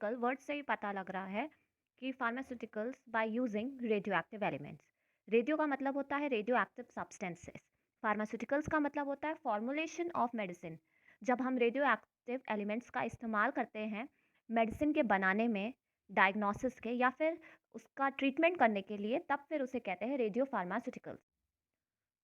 Pharmaceutical word से ही पता लग रहा है कि pharmaceuticals by using radio active elements. Radio का मतलब होता है रेडियो एक्टिव सब्सटेंसेस। फार्मास्यूटिकल्स का मतलब होता है फॉर्मुलेशन ऑफ मेडिसिन। जब हम रेडियो एक्टिव एलिमेंट्स का इस्तेमाल करते हैं मेडिसिन के बनाने में, डायग्नोसिस के या फिर उसका ट्रीटमेंट करने के लिए, तब फिर उसे कहते हैं radio pharmaceuticals.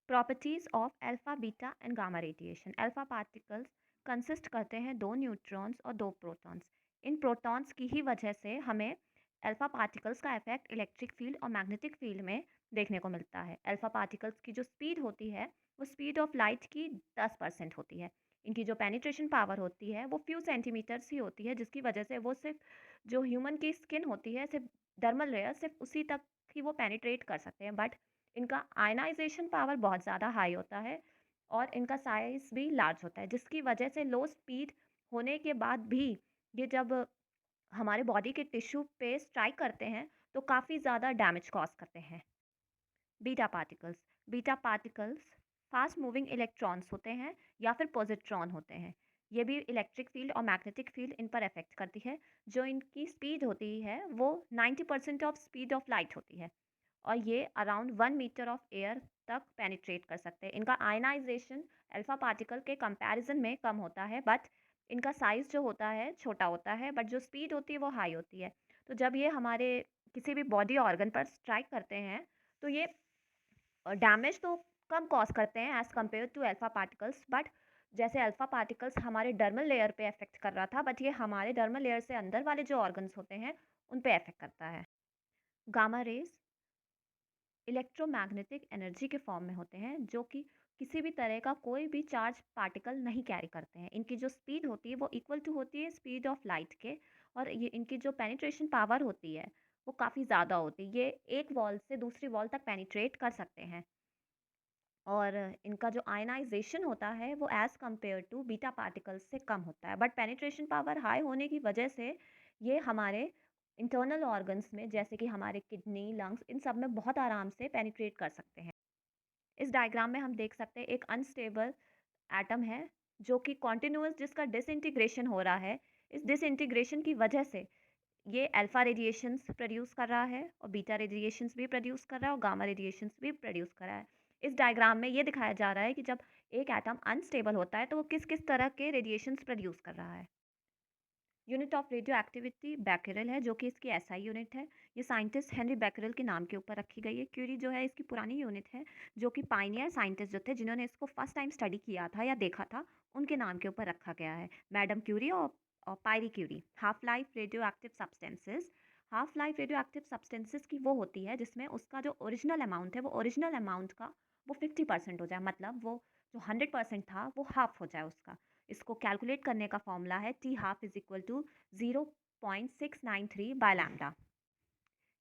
Properties of alpha beta and gamma radiation. Alpha particles consist करते हैं दो न्यूट्रॉन्स और दो प्रोटॉन्स। इन प्रोटॉन्स की ही वजह से हमें अल्फा पार्टिकल्स का इफेक्ट इलेक्ट्रिक फील्ड और मैग्नेटिक फील्ड में देखने को मिलता है। अल्फा पार्टिकल्स की जो स्पीड होती है वो स्पीड ऑफ लाइट की 10% होती है। इनकी जो पेनिट्रेशन पावर होती है वो फ्यू सेंटीमीटर्स ही होती है, जिसकी वजह से वो सिर्फ जो ह्यूमन की स्किन होती है, सिर्फ डर्मल लेयर, सिर्फ उसी तक ही वो पेनिट्रेट कर सकते हैं। बट इनका आयनाइजेशन पावर बहुत ज़्यादा हाई होता है और इनका साइज भी लार्ज होता है, जिसकी वजह से लो स्पीड होने के बाद भी ये जब हमारे बॉडी के टिश्यू पे स्ट्राइक करते हैं तो काफ़ी ज़्यादा डैमेज कॉज करते हैं। Beta particles. Beta particles fast moving electrons होते हैं या फिर पॉजिट्रॉन होते हैं। ये भी इलेक्ट्रिक फील्ड और मैग्नेटिक फील्ड इन पर इफेक्ट करती है। जो इनकी स्पीड होती है वो 90% ऑफ स्पीड ऑफ लाइट होती है और ये अराउंड 1 मीटर ऑफ एयर तक पेनिट्रेट कर सकते हैं। इनका आयनाइजेशन अल्फा पार्टिकल के कंपैरिजन में कम होता है, बट इनका साइज जो होता है छोटा होता है, बट जो स्पीड होती है वो हाई होती है। तो जब ये हमारे किसी भी बॉडी ऑर्गन पर स्ट्राइक करते हैं तो ये डैमेज तो कम कॉज करते हैं as compared to alpha particles. But जैसे अल्फा पार्टिकल्स हमारे डर्मल लेयर पे अफेक्ट कर रहा था, बट ये हमारे डर्मल लेयर से अंदर वाले जो ऑर्गन्स होते हैं उन पे अफेक्ट करता है। गामा रेज इलेक्ट्रोमैग्नेटिक एनर्जी के फॉर्म में होते हैं, जो कि किसी भी तरह का कोई भी चार्ज पार्टिकल नहीं कैरी करते हैं। इनकी जो स्पीड होती है वो इक्वल टू होती है स्पीड ऑफ लाइट के, और ये इनकी जो पेनिट्रेशन पावर होती है वो काफ़ी ज़्यादा होती है। ये एक वॉल से दूसरी वॉल तक पेनिट्रेट कर सकते हैं और इनका जो आयनाइजेशन होता है वो as compared to beta particles से कम होता है। बट पेनिट्रेशन पावर हाई होने की वजह से ये हमारे इंटरनल ऑर्गन्स में, जैसे कि हमारे किडनी, लंग्स, इन सब में बहुत आराम से पेनिट्रेट कर सकते हैं। इस डायग्राम में हम देख सकते हैं एक अनस्टेबल एटम है जो कि कॉन्टिन्यूअस, जिसका डिसइंटीग्रेशन हो रहा है। इस डिसइंटीग्रेशन की वजह से ये अल्फा रेडिएशंस प्रोड्यूस कर रहा है और बीटा रेडिएशंस भी प्रोड्यूस कर रहा है और गामा रेडिएशंस भी प्रोड्यूस कर रहा है। इस डायग्राम में ये दिखाया जा रहा है कि जब एक एटम अनस्टेबल होता है तो वो किस किस तरह के रेडिएशंस प्रोड्यूस कर रहा है। Unit of radio activity Becquerel है, जो कि इसकी एसआई यूनिट है। ये साइंटिस्ट हेनरी बैकरल के नाम के ऊपर रखी गई है। क्यूरी जो है इसकी पुरानी यूनिट है, जो कि पाइनियर साइंटिस्ट जो थे जिन्होंने इसको फर्स्ट टाइम स्टडी किया था या देखा था, उनके नाम के ऊपर रखा गया है। मैडम क्यूरी और Pierre Curie. Half life radio active substances. Half life radio active substances की वो होती है जिसमें उसका जो ओरिजिनल अमाउंट है वो ओरिजिनल अमाउंट का वो 50% हो जाए, मतलब वो जो 100% था वो हाफ हो जाए उसका। इसको कैलकुलेट करने का फॉर्मूला है T half is equal to 0.693 by lambda.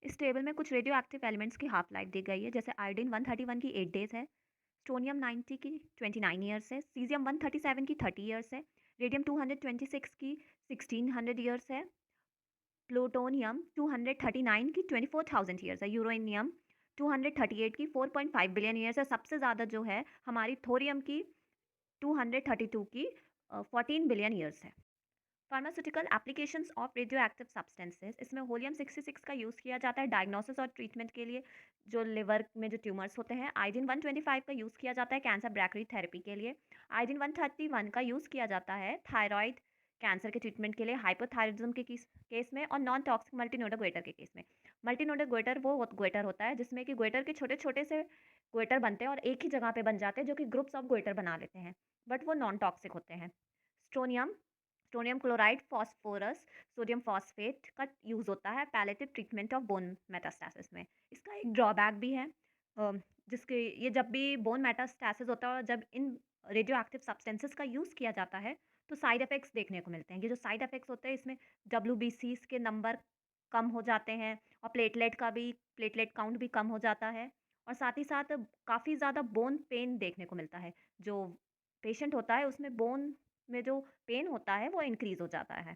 इस टेबल में कुछ रेडियो एक्टिव एलिमेंट्स की हाफ लाइफ दी गई है, जैसे आयोडीन 131 की 8 डेज है, स्टोनियम 90 की 29 ईयर्स है, सीजियम 137 की 30 ईयर्स है, रेडियम 226 की 1600 ईयर्स है, प्लूटोनियम 239 की 24,000 ईयर्स है, यूरेनियम 238 की 4.5 बिलियन ईयर्स है। सबसे ज़्यादा जो है हमारी थोरियम की 232 की 14 बिलियन ईयर्स है। Pharmaceutical applications of radio active substances, इसमें होलियम 66 का यूज़ किया जाता है डायग्नोसिस और ट्रीटमेंट के लिए, जो लिवर में जो ट्यूमर्स होते हैं। आयोडीन 125 का यूज़ किया जाता है कैंसर ब्रैक्टरी थेरेपी के लिए। आयोडीन 131 का यूज़ किया जाता है थायराइड कैंसर के ट्रीटमेंट के लिए, हाइपोथायरॉइडिज्म के केस में और नॉन टॉक्सिक मल्टीनोडल गोइटर के केस में। मल्टीनोडल गोइटर वो गोइटर होता है जिसमें कि गोइटर के छोटे छोटे से गोइटर बनते हैं और एक ही जगह पे बन जाते हैं, जो कि ग्रुप्स ऑफ गोइटर बना लेते हैं, बट वो नॉन टॉक्सिक होते हैं। स्ट्रोनियम स्टोनियम क्लोराइड, फॉस्फोरस, सोडियम फॉस्फेट का यूज़ होता है palliative treatment of bone metastasis में। इसका एक ड्रॉबैक भी है, अ, जिसके ये जब भी बोन मेटास्टैसिस होता है और जब इन रेडियो एक्टिव सब्सटेंसेस का यूज़ किया जाता है तो साइड इफ़ेक्ट्स देखने को मिलते हैं। ये जो साइड इफ़ेक्ट्स होते हैं इसमें डब्ल्यूबीसीज़ के नंबर कम हो जाते हैं और प्लेटलेट काउंट भी कम हो जाता है, और साथ ही साथ काफ़ी ज़्यादा बोन पेन देखने को मिलता है। जो पेशेंट होता है उसमें बोन में जो पेन होता है वो इंक्रीज़ हो जाता है।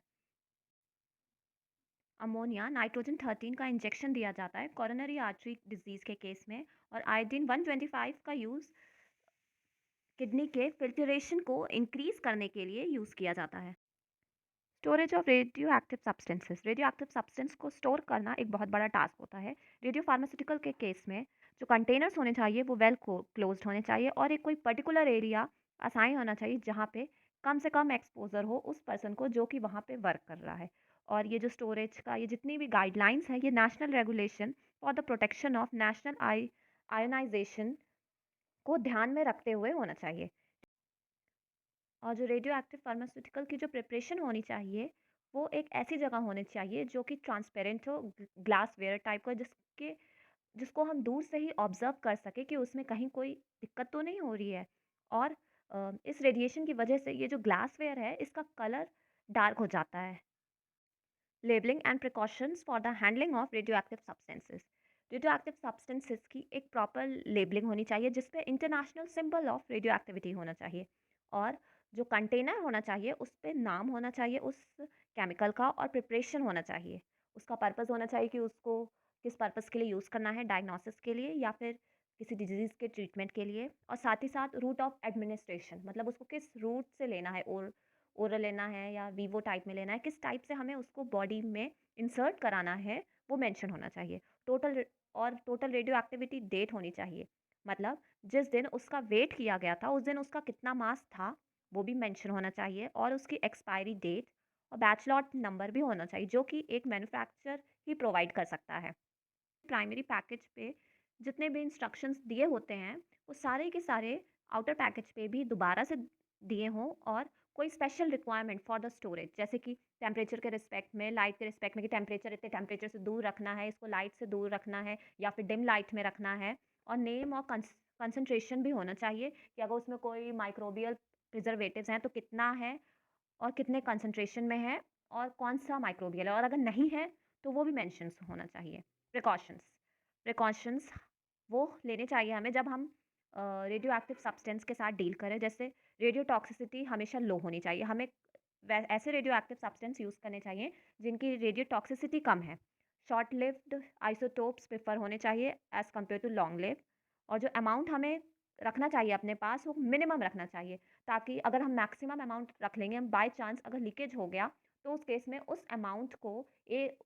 अमोनिया नाइट्रोजन 13 का इंजेक्शन दिया जाता है कोरोनरी आर्टरी डिजीज़ के केस में, और आयोडीन 125 का यूज़ किडनी के फिल्ट्रेशन को इंक्रीज़ करने के लिए यूज़ किया जाता है। Storage of radio active substances. Radio active substance को स्टोर करना एक बहुत बड़ा टास्क होता है। रेडियो फार्मास्यूटिकल के केस में जो कंटेनर्स होने चाहिए वो वेल क्लोज्ड होने चाहिए और एक कोई पर्टिकुलर एरिया असाइन होना चाहिए जहाँ पे कम से कम एक्सपोजर हो उस पर्सन को जो कि वहाँ पे वर्क कर रहा है। और ये जो स्टोरेज का ये जितनी भी गाइडलाइंस है ये national regulation for the protection of national ionisation को ध्यान में रखते हुए होना चाहिए। और जो रेडियो एक्टिव फार्मास्यूटिकल की जो प्रिपरेशन होनी चाहिए वो एक ऐसी जगह होनी चाहिए जो कि ट्रांसपेरेंट हो, ग्लास वेयर टाइप का, जिसको हम दूर से ही ऑब्जर्व कर सके कि उसमें कहीं कोई दिक्कत तो नहीं हो रही है। और इस रेडिएशन की वजह से ये जो ग्लास वेयर है इसका कलर डार्क हो जाता है। Labelling and precautions for the handling of radioactive substances. Radioactive substances की एक प्रॉपर लेबलिंग होनी चाहिए जिसपे international symbol of radio activity होना चाहिए। और जो कंटेनर होना चाहिए उस पे नाम होना चाहिए उस केमिकल का और प्रिपरेशन होना चाहिए। उसका पर्पस होना चाहिए कि उसको किस पर्पस के लिए यूज़ करना है, डायग्नोसिस के लिए या फिर किसी डिजीज़ के ट्रीटमेंट के लिए। और साथ ही साथ रूट ऑफ एडमिनिस्ट्रेशन, मतलब उसको किस रूट से लेना है, और ओरल लेना है या वीवो टाइप में लेना है, किस टाइप से हमें उसको बॉडी में इंसर्ट कराना है वो मेंशन होना चाहिए। टोटल रेडियो एक्टिविटी डेट होनी चाहिए, मतलब जिस दिन उसका वेट किया गया था उस दिन उसका कितना मास था वो भी मेंशन होना चाहिए। और उसकी एक्सपायरी डेट और बैच लॉट नंबर भी होना चाहिए जो कि एक मैन्युफैक्चरर ही प्रोवाइड कर सकता है। प्राइमरी पैकेज पे जितने भी इंस्ट्रक्शंस दिए होते हैं वो सारे के सारे आउटर पैकेज पे भी दोबारा से दिए हों। और कोई special requirement for the storage, जैसे कि टेम्परेचर के रिस्पेक्ट में, लाइट के रिस्पेक्ट में, कि टेम्परेचर इतने टेम्परेचर से दूर रखना है, इसको लाइट से दूर रखना है या फिर डिम लाइट में रखना है। और नेम और कंसंट्रेशन भी होना चाहिए कि अगर उसमें कोई माइक्रोबियल प्रिजर्वेटिव्स हैं तो कितना है और कितने कंसंट्रेशन में है और कौन सा माइक्रोबियल है, और अगर नहीं है तो वो भी मेंशन होना चाहिए। प्रिकॉशंस प्रिकॉशंस वो लेने चाहिए हमें जब हम रेडियो एक्टिव सब्सटेंस के साथ डील करें। जैसे रेडियो टॉक्सिसिटी हमेशा लो होनी चाहिए, हमें ऐसे रेडियो एक्टिव सब्सटेंस यूज़ करने चाहिए जिनकी रेडियो टॉक्सिसिटी कम है। शॉर्ट लिव्ड आइसोटोप्स प्रेफर होने चाहिए as compared to long live. और जो अमाउंट हमें रखना चाहिए अपने पास वो मिनिमम रखना चाहिए, ताकि अगर हम मैक्सिमम अमाउंट रख लेंगे, बाय चांस अगर लीकेज हो गया तो उस केस में उस अमाउंट को ए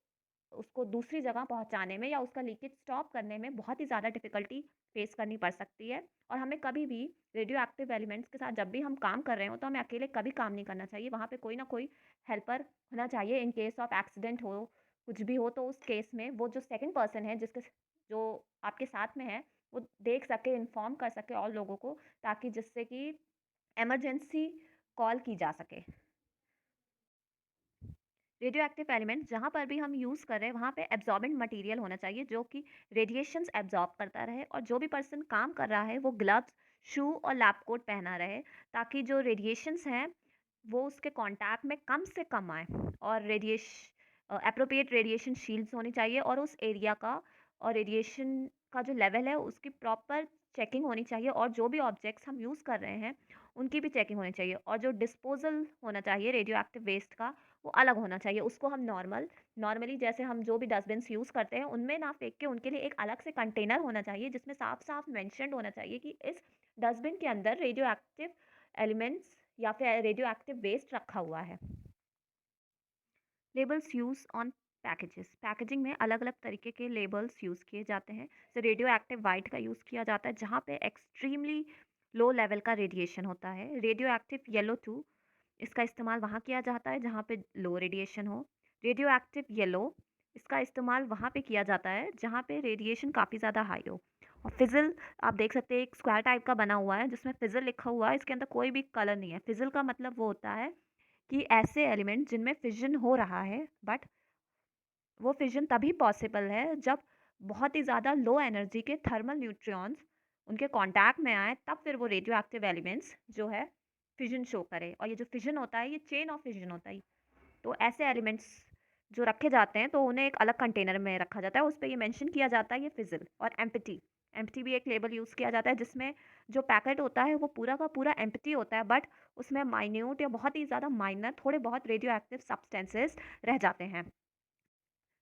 उसको दूसरी जगह पहुंचाने में या उसका लीकेज स्टॉप करने में बहुत ही ज़्यादा डिफ़िकल्टी फेस करनी पड़ सकती है। और हमें कभी भी रेडियो एक्टिव एलिमेंट्स के साथ जब भी हम काम कर रहे हो तो हमें अकेले कभी काम नहीं करना चाहिए, वहाँ पे कोई ना कोई हेल्पर होना चाहिए। इन केस ऑफ एक्सीडेंट हो, कुछ भी हो, तो उस केस में वो जो सेकंड पर्सन है जो आपके साथ में है वो देख सके, इन्फॉर्म कर सके और लोगों को, ताकि जिससे कि इमरजेंसी कॉल की जा सके। रेडियो एक्टिव एलिमेंट जहाँ पर भी हम यूज़ कर रहे हैं वहाँ पे एब्जॉर्बेंट मटेरियल होना चाहिए जो कि रेडिएशंस एब्जॉर्ब करता रहे। और जो भी पर्सन काम कर रहा है वो ग्लव्स, शू और लैब कोट पहना रहे, ताकि जो रेडिएशंस हैं वो उसके कांटेक्ट में कम से कम आए। और अप्रोप्रिएट रेडिएशन शील्ड्स होनी चाहिए और उस एरिया का और रेडिएशन का जो लेवल है उसकी प्रॉपर चेकिंग होनी चाहिए। और जो भी ऑब्जेक्ट्स हम यूज़ कर रहे हैं उनकी भी चेकिंग होनी चाहिए। और जो डिस्पोजल होना चाहिए रेडियो एक्टिव वेस्ट का वो अलग होना चाहिए। उसको हम नॉर्मली जैसे हम जो भी डस्टबिन्स यूज़ करते हैं उनमें ना फेंक के उनके लिए एक अलग से कंटेनर होना चाहिए जिसमें साफ साफ मेंशन्ड होना चाहिए कि इस डस्टबिन के अंदर रेडियो एक्टिव एलिमेंट्स या फिर रेडियो एक्टिव वेस्ट रखा हुआ है। Labels use on packages. Packaging में अलग अलग तरीके के लेबल्स यूज़ किए जाते हैं। जैसे रेडियो एक्टिव वाइट का यूज़ किया जाता है जहाँ पे एक्सट्रीमली लो लेवल का रेडिएशन होता है। रेडियो एक्टिव येलो टू, इसका इस्तेमाल वहाँ किया जाता है जहाँ पे लो रेडिएशन हो। रेडियो एक्टिव येलो, इसका इस्तेमाल वहाँ पे किया जाता है जहाँ पे रेडिएशन काफ़ी ज़्यादा हाई हो। और फिज़ल आप देख सकते हैं एक स्क्वायर टाइप का बना हुआ है जिसमें फिज़ल लिखा हुआ है, इसके अंदर कोई भी कलर नहीं है। फिज़ल का मतलब वो होता है कि ऐसे एलिमेंट जिनमें फिजन हो रहा है, बट वो फिजन तभी पॉसिबल है जब बहुत ही ज़्यादा लो एनर्जी के थर्मल न्यूट्रॉन्स उनके कांटेक्ट में आए, तब फिर वो रेडियो एक्टिव एलिमेंट्स जो है फिजन शो करे। और ये जो फिजन होता है ये चेन ऑफ फिजन होता है। तो ऐसे एलिमेंट्स जो रखे जाते हैं तो उन्हें एक अलग कंटेनर में रखा जाता है, उस पे ये मेंशन किया जाता है ये फिज़ल। और एम्प्टी, एम्प्टी भी एक लेबल यूज़ किया जाता है जिसमें जो पैकेट होता है वो पूरा का पूरा एम्प्टी होता है, बट उसमें माइन्यूट या बहुत ही ज़्यादा माइनर थोड़े बहुत रेडियो एक्टिव सब्सटेंसेस रह जाते हैं।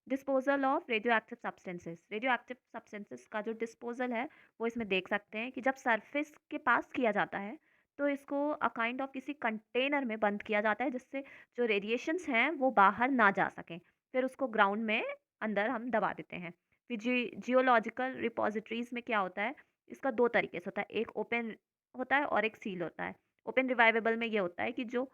Disposal of radio active substances. Radio active substances का जो डिस्पोजल है वो इसमें देख सकते हैं कि जब सरफेस के पास किया जाता है तो इसको काइंड ऑफ किसी कंटेनर में बंद किया जाता है जिससे जो रेडिएशंस हैं वो बाहर ना जा सकें। फिर उसको ग्राउंड में अंदर हम दबा देते हैं। फिर जियोलॉजिकल रिपॉजिटरीज में क्या होता है, इसका दो तरीके से होता है, एक ओपन होता है और एक सील होता है। ओपन रिवाइवेबल में ये होता है कि जो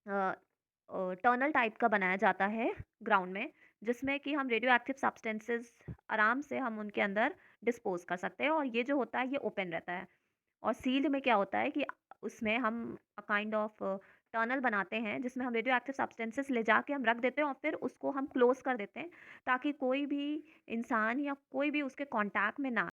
टनल टाइप का बनाया जाता है ग्राउंड में, जिसमें कि हम रेडियो एक्टिव सब्सटेंसेस आराम से हम उनके अंदर डिस्पोज कर सकते हैं, और ये जो होता है ये ओपन रहता है। और सील्ड में क्या होता है कि उसमें हम काइंड ऑफ टनल बनाते हैं जिसमें हम रेडियो एक्टिव सब्सटेंसेस ले जाके हम रख देते हैं और फिर उसको हम क्लोज कर देते हैं, ताकि कोई भी इंसान या कोई भी उसके कांटेक्ट में ना